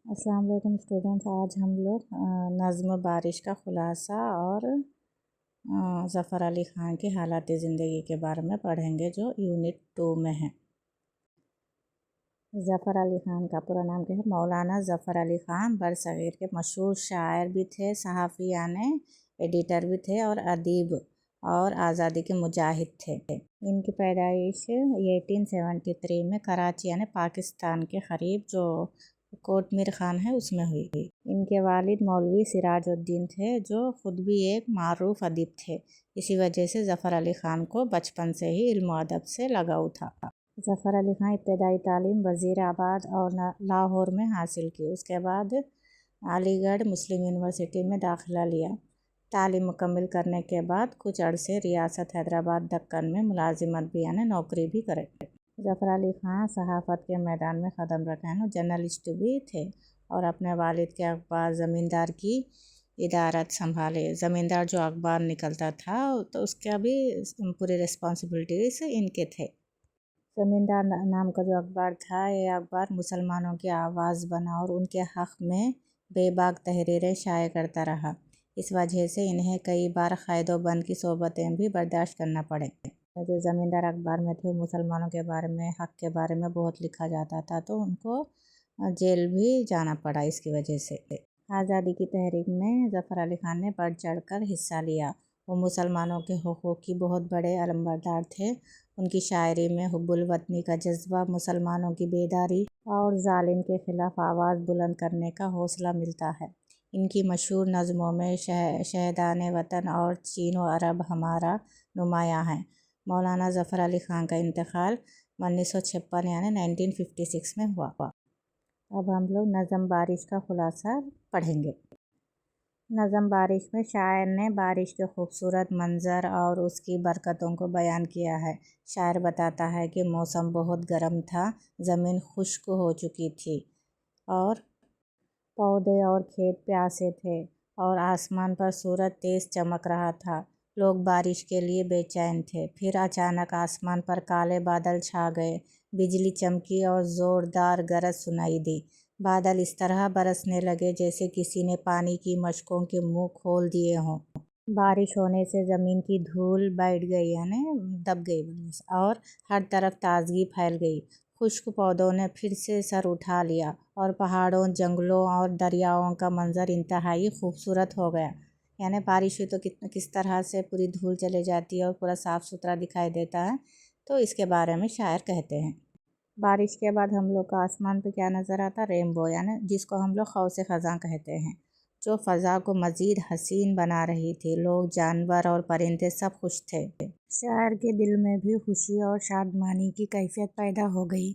अस्सलाम वालेकुम स्टूडेंट्स। आज हम लोग नज़्म बारिश का ख़ुलासा और ज़फ़र अली ख़ान की हालात ज़िंदगी के बारे में पढ़ेंगे, जो यूनिट 2 में है। ज़फ़र अली ख़ान का पूरा नाम क्या है? मौलाना ज़फ़र अली ख़ान बरसग़ीर के मशहूर शायर भी थे, सहाफ़ी यानी एडिटर भी थे और अदीब और आज़ादी के मुजाहिद थे। इनकी पैदाइश 1873 में कराची यानी पाकिस्तान के क़रीब जो कोट मीर ख़ान है उसमें हुई। इनके वालिद मौलवी सिराजुद्दीन थे, जो ख़ुद भी एक मारूफ़ अदीब थे। इसी वजह से ज़फ़र अली ख़ान को बचपन से ही इल्म व अदब से लगाव था। ज़फ़र अली ख़ान इब्तदाई तालीम वज़ीराबाद और लाहौर में हासिल की। उसके बाद अलीगढ़ मुस्लिम यूनिवर्सिटी में दाखिला लिया। तालीम मुकम्मल करने के बाद कुछ अरसे रियासत हैदराबाद दक्कन में मुलाजिमत भी यानी नौकरी भी करे। ज़फ़र अली ख़ान सहाफ़त के मैदान में कदम रखे हैं, जर्नलिस्ट भी थे और अपने वालिद के अखबार ज़मींदार की इदारत संभाले। ज़मींदार जो अखबार निकलता था तो उसका भी पूरी रिस्पॉन्सिबिलिटीज़ इनके थे। ज़मींदार नाम का जो अखबार था, ये अखबार मुसलमानों की आवाज़ बना और उनके हक़ में बेबाक तहरीरें शाये करता रहा। इस वजह से इन्हें कई बार क़ैद व बंद की सोबतें भी बर्दाश्त करना पड़े। जो ज़मींदार अखबार में थे, मुसलमानों के बारे में, हक़ के बारे में बहुत लिखा जाता था, तो उनको जेल भी जाना पड़ा इसकी वजह से। आज़ादी की तहरीक में ज़फ़र अली ख़ान ने बढ़ चढ़ कर हिस्सा लिया। वो मुसलमानों के हुकूक़ की बहुत बड़े अलमबरदार थे। उनकी शायरी में हुब्बुल वतनी का जज्बा, मुसलमानों की बेदारी और जालिम के ख़िलाफ़ आवाज़ बुलंद करने का हौसला मिलता है। इनकी मशहूर नज़मों में शहदाने वतन और चीन व अरब हमारा नुमायाँ हैं। मौलाना ज़फ़र अली ख़ान का इंतकाल 1956 यानी 1956 में हुआ। अब हम लोग नज़्म बारिश का ख़ुलासा पढ़ेंगे। नज़्म बारिश में शायर ने बारिश के खूबसूरत मंज़र और उसकी बरकतों को बयान किया है। शायर बताता है कि मौसम बहुत गर्म था, ज़मीन खुश्क हो चुकी थी और पौधे और खेत प्यासे थे और आसमान पर सूरज तेज़ चमक रहा था। लोग बारिश के लिए बेचैन थे। फिर अचानक आसमान पर काले बादल छा गए, बिजली चमकी और ज़ोरदार गरज सुनाई दी। बादल इस तरह बरसने लगे जैसे किसी ने पानी की मशकों के मुंह खोल दिए हों। बारिश होने से ज़मीन की धूल बैठ गई यानी दब गई और हर तरफ ताजगी फैल गई। खुश्क पौधों ने फिर से सर उठा लिया और पहाड़ों, जंगलों और दरियाओं का मंजर इंतहाई खूबसूरत हो गया। यानी बारिश हुई तो किस तरह से पूरी धूल चले जाती है और पूरा साफ़ सुथरा दिखाई देता है, तो इसके बारे में शायर कहते हैं। बारिश के बाद हम लोग का आसमान पे क्या नज़र आता? रेनबो, यानी जिसको हम लोग क़ौस ख़ज़ां कहते हैं, जो फ़ज़ा को मज़ीद हसीन बना रही थी। लोग, जानवर और परिंदे सब खुश थे। शायर के दिल में भी खुशी और शादमानी की कैफियत पैदा हो गई।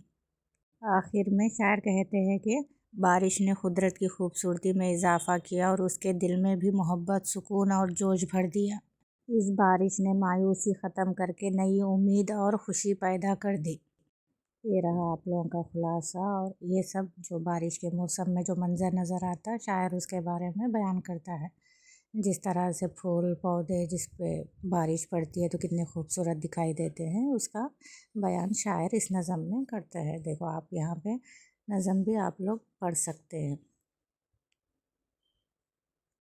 आखिर में शायर कहते हैं कि बारिश ने कुदरत की खूबसूरती में इजाफ़ा किया और उसके दिल में भी मोहब्बत, सुकून और जोश भर दिया। इस बारिश ने मायूसी ख़त्म करके नई उम्मीद और खुशी पैदा कर दी। ये रहा आप लोगों का ख़ुलासा। और ये सब जो बारिश के मौसम में जो मंज़र नज़र आता है, शायर उसके बारे में बयान करता है। जिस तरह से फूल पौधे जिस पे बारिश पड़ती है तो कितने खूबसूरत दिखाई देते हैं, उसका बयान शायर इस नज़म में करते हैं। देखो, आप यहाँ पे नज़म भी आप लोग पढ़ सकते हैं।